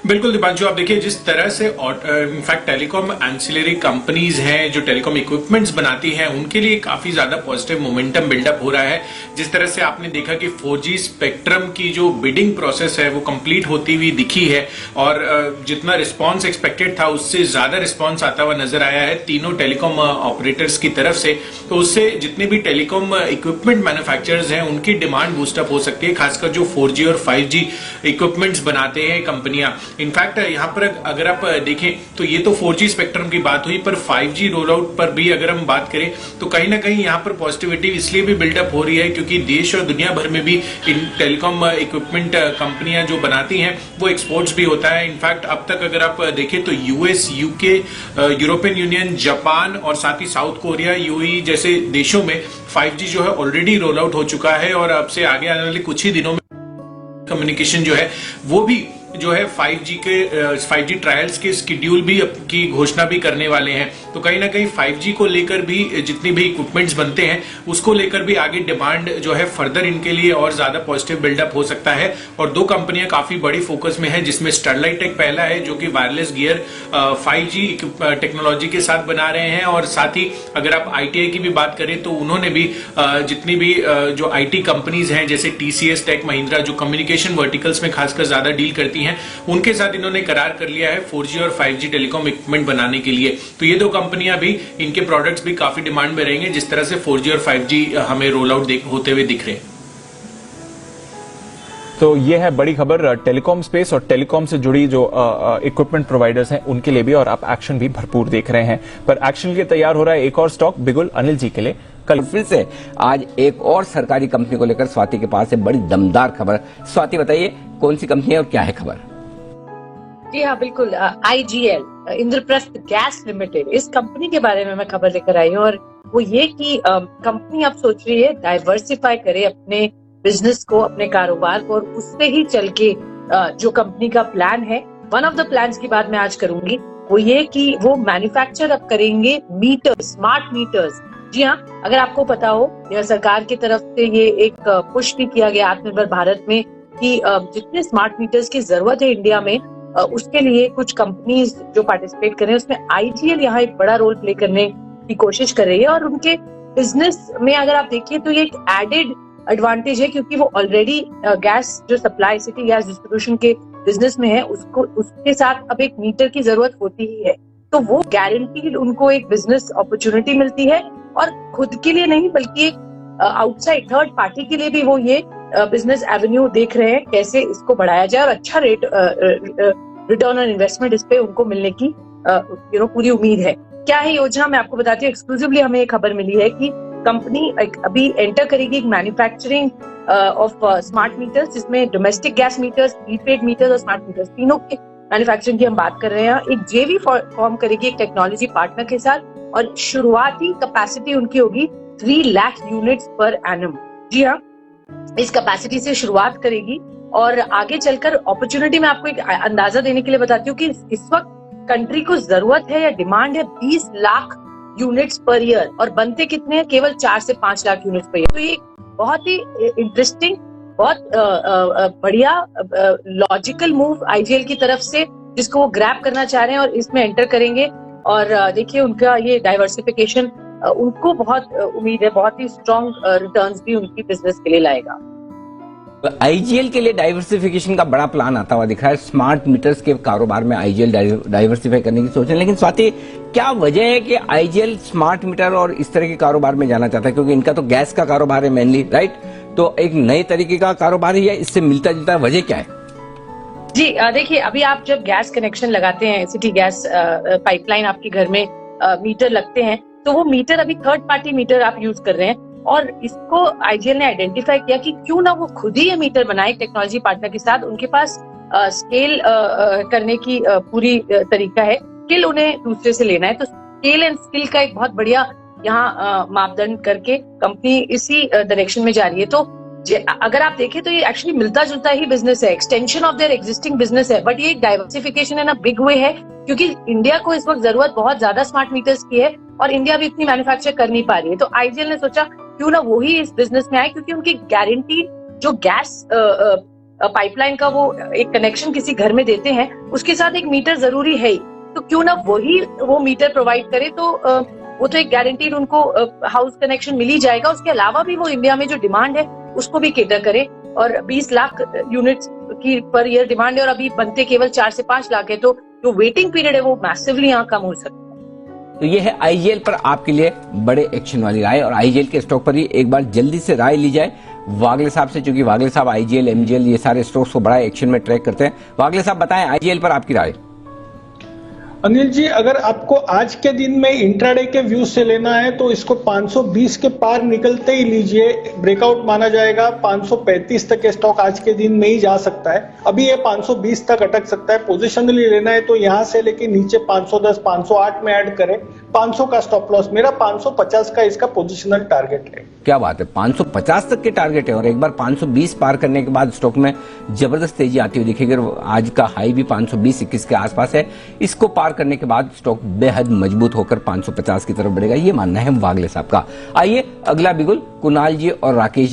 बिल्कुल दीपांशु, आप देखिए जिस तरह से इनफैक्ट टेलीकॉम एंसिलरी कंपनीज हैं जो टेलीकॉम इक्विपमेंट्स बनाती हैं उनके लिए काफी ज्यादा पॉजिटिव मोमेंटम बिल्डअप हो रहा है। जिस तरह से आपने देखा कि 4G स्पेक्ट्रम की जो बिडिंग प्रोसेस है वो कंप्लीट होती हुई दिखी है और जितना रिस्पांस एक्सपेक्टेड था उससे ज्यादा रिस्पांस आता हुआ नजर आया है तीनों टेलीकॉम ऑपरेटर्स की तरफ से। तो उससे जितने भी टेलीकॉम इक्विपमेंट मैन्युफैक्चरर्स हैं उनकी डिमांड बूस्टअप हो सकती है, खासकर जो 4G और 5G इक्विपमेंट्स बनाते हैं कंपनियां। इनफैक्ट यहाँ पर अगर आप देखें तो ये तो 4G स्पेक्ट्रम की बात हुई, पर 5G रोल आउट पर भी अगर हम बात करें तो कहीं ना कहीं यहाँ पर पॉजिटिविटी इसलिए भी बिल्डअप हो रही है क्योंकि देश और दुनिया भर में भी इन टेलीकॉम इक्विपमेंट कंपनियां जो बनाती हैं वो एक्सपोर्ट्स भी होता है। इनफैक्ट अब तक अगर आप देखें तो US, UK, European union, Japan और साथ ही साउथ कोरिया, यूएई जैसे देशों में 5G जो है ऑलरेडी रोल आउट हो चुका है और अब से आगे आने वाले कुछ ही दिनों में कम्युनिकेशन जो है वो भी जो है 5G ट्रायल्स के स्केड्यूल भी की घोषणा भी करने वाले हैं। तो कहीं ना कहीं 5G को लेकर भी जितनी भी इक्विपमेंट्स बनते हैं उसको लेकर भी आगे डिमांड जो है फर्दर इनके लिए और ज्यादा पॉजिटिव बिल्डअप हो सकता है। और दो कंपनियां काफी बड़ी फोकस में है जिसमें स्टरलाइट टेक पहला है जो कि वायरलेस गियर 5G टेक्नोलॉजी के साथ बना रहे हैं और साथ ही अगर आप ITI की भी बात करें तो उन्होंने भी जितनी भी जो IT कंपनीज हैं जैसे TCS, टेक महिंद्रा जो कम्युनिकेशन वर्टिकल्स में खासकर ज्यादा डील करती हैं उनके साथ इन्होंने करार कर लिया है 4G और 5G टेलीकॉम इक्विपमेंट बनाने के लिए। तो ये दो कंपनियां भी इनके प्रोडक्ट्स भी काफी डिमांड में रहेंगे जिस तरह से 4G और 5G हमें रोल आउट होते हुए दिख रहे हैं। तो ये है बड़ी खबर टेलीकॉम स्पेस और टेलीकॉम से जुड़ी जो इक्विपमेंट प्रोवाइडर्स हैं उनके लिए भी, और आप एक्शन भी भरपूर देख रहे हैं। पर एक्शन के लिए तैयार हो रहा है एक और स्टॉक बिगुल अनिल जी के लिए। कल फिर से आज एक और सरकारी कंपनी को लेकर स्वाति के पास है बड़ी दमदार खबर। स्वाति बताइए कौन सी कंपनी है और क्या है खबर? जी हाँ बिल्कुल, IGL इंद्रप्रस्थ गैस लिमिटेड, इस कंपनी के बारे में मैं खबर लेकर आई हूँ और वो ये कि कंपनी अब सोच रही है डाइवर्सिफाई करे अपने बिजनेस को, अपने कारोबार को, और उससे ही चल के जो कंपनी का प्लान है, वन ऑफ द प्लान्स की बात मैं आज करूंगी वो ये कि वो मैन्युफैक्चर अब करेंगे मीटर, स्मार्ट मीटर्स। जी हाँ, अगर आपको पता हो सरकार की तरफ से ये एक पुश भी किया गया आत्मनिर्भर भारत में कि जितने स्मार्ट मीटर्स की जरूरत है इंडिया में उसके लिए कुछ कंपनीज जो पार्टिसिपेट कर रहे हैं उसमें IGL यहाँ एक बड़ा रोल प्ले करने की कोशिश कर रही है। और उनके बिजनेस में अगर आप देखिए तो ये एक एडेड एडवांटेज है क्योंकि वो ऑलरेडी गैस जो सप्लाई, सिटी गैस डिस्ट्रीब्यूशन के बिजनेस में है, उसके साथ अब एक मीटर की जरूरत होती ही है। तो वो गारंटीड उनको एक बिजनेस अपॉर्चुनिटी मिलती है और खुद के लिए नहीं बल्कि एक आउटसाइड थर्ड पार्टी के लिए भी वो ये बिजनेस एवेन्यू देख रहे हैं कैसे इसको बढ़ाया जाए और अच्छा रेट रिटर्न ऑन इन्वेस्टमेंट इस पे उनको मिलने की पूरी उम्मीद है। क्या है योजना, मैं आपको बताती हूँ। एक्सक्लूसिवली हमें एक खबर मिली है कि कंपनी अभी एंटर करेगी एक मैन्युफैक्चरिंग ऑफ स्मार्ट मीटर्स जिसमें domestic gas meters, prepaid meters और स्मार्ट मीटर्स तीनों के मैन्युफैक्चरिंग की हम बात कर रहे हैं। एक JV फॉर्म करेगी एक टेक्नोलॉजी पार्टनर के साथ और शुरुआती कैपेसिटी उनकी होगी 3 लाख यूनिट्स पर एनम। जी हाँ, इस कैपेसिटी से शुरुआत करेगी और आगे चलकर अपॉर्चुनिटी में आपको एक अंदाजा देने के लिए बताती हूँ कि इस वक्त कंट्री को जरूरत है या डिमांड है 20 लाख यूनिट्स पर ईयर और बनते कितने हैं, केवल 4 से 5 लाख यूनिट्स पर ईयर। तो ये बहुत ही इंटरेस्टिंग, बहुत बढ़िया लॉजिकल मूव IGL की तरफ से जिसको वो ग्रैब करना चाह रहे हैं और इसमें एंटर करेंगे। और देखिए उनका ये डाइवर्सिफिकेशन उनको बहुत उम्मीद है, बहुत ही स्ट्रॉन्ग रिटर्न्स भी उनकी बिजनेस के लिए लाएगा। IGL के लिए डाइवर्सिफिकेशन का बड़ा प्लान आता हुआ दिख रहा है। स्मार्ट मीटर्स के कारोबार में IGL डाइवर्सिफाई करने की सोच रहे हैं, लेकिन स्वाति क्या वजह है कि IGL स्मार्ट मीटर और इस तरह के कारोबार में जाना चाहता है? क्योंकि इनका तो गैस का कारोबार है मेनली, राइट? तो एक नए तरीके का कारोबार है या इससे मिलता जुलता वजह क्या है? जी देखिए, अभी आप जब गैस कनेक्शन लगाते हैं, सिटी गैस पाइपलाइन आपके घर में मीटर लगते हैं, तो वो मीटर अभी थर्ड पार्टी मीटर आप यूज कर रहे हैं और इसको IGL ने आइडेंटिफाई किया कि क्यों ना वो खुद ही ये मीटर बनाए टेक्नोलॉजी पार्टनर के साथ। उनके पास स्केल करने की पूरी तरीका है, स्किल उन्हें दूसरे से लेना है। तो स्केल एंड स्किल का एक बहुत बढ़िया यहाँ मापदंड करके कंपनी इसी डायरेक्शन में जा रही है। तो अगर आप देखें तो ये एक्चुअली मिलता जुलता ही बिजनेस है, extension of their existing business है, बट ये एक diversification in a big way है क्योंकि इंडिया को इस वक्त जरूरत बहुत ज्यादा स्मार्ट मीटर्स की है और इंडिया भी इतनी मैन्युफैक्चर कर नहीं पा रही है। तो IGL ने सोचा क्यों ना वो ही इस बिजनेस में आए क्योंकि उनकी गारंटी जो गैस पाइपलाइन का वो एक कनेक्शन किसी घर में देते हैं, उसके साथ एक मीटर जरूरी है ही। तो क्यों ना वो मीटर प्रोवाइड करे, तो वो तो एक गारंटीड उनको हाउस कनेक्शन मिल ही जाएगा। उसके अलावा भी वो इंडिया में जो डिमांड है उसको भी केटर करे। और 20 लाख यूनिट्स की पर ईयर डिमांड है और अभी बनते केवल 4 से 5 लाख है, तो जो वेटिंग पीरियड है वो मैसिवली यहाँ कम हो सकता है। तो ये है आईजीएल पर आपके लिए बड़े एक्शन वाली राय, और आईजीएल के स्टॉक पर ही एक बार जल्दी से राय ली जाए वागले साहब से, क्योंकि वागले साहब आईजीएल, एमजीएल ये सारे स्टॉक्स को बड़ा एक्शन में ट्रैक करते हैं। वागले साहब बताएं आईजीएल पर आपकी राय। अनिल जी, अगर आपको आज के दिन में इंट्राडे के व्यू से लेना है तो इसको 520 के पार निकलते ही लीजिए, ब्रेकआउट माना जाएगा। 535 तक के स्टॉक आज के दिन में ही जा सकता है। अभी ये 520 तक अटक सकता है। पोजिशनली लेना है तो यहां से लेके नीचे 510, 508 में ऐड करें। 500 का स्टॉप लॉस, मेरा 550 का इसका पोजिशनल टारगेट है। क्या बात है, 550 तक के टारगेट है, और एक बार 520 पार करने के बाद स्टॉक में जबरदस्त तेजी आती हुई दिखेगी। आज का हाई भी 520-21 के आसपास है। इसको पार करने के बाद स्टॉक बेहद मजबूत होकर 550 की तरफ बढ़ेगा, ये मानना है वागले साहब का। आइए अगला बिगुल कुणाल जी और राकेश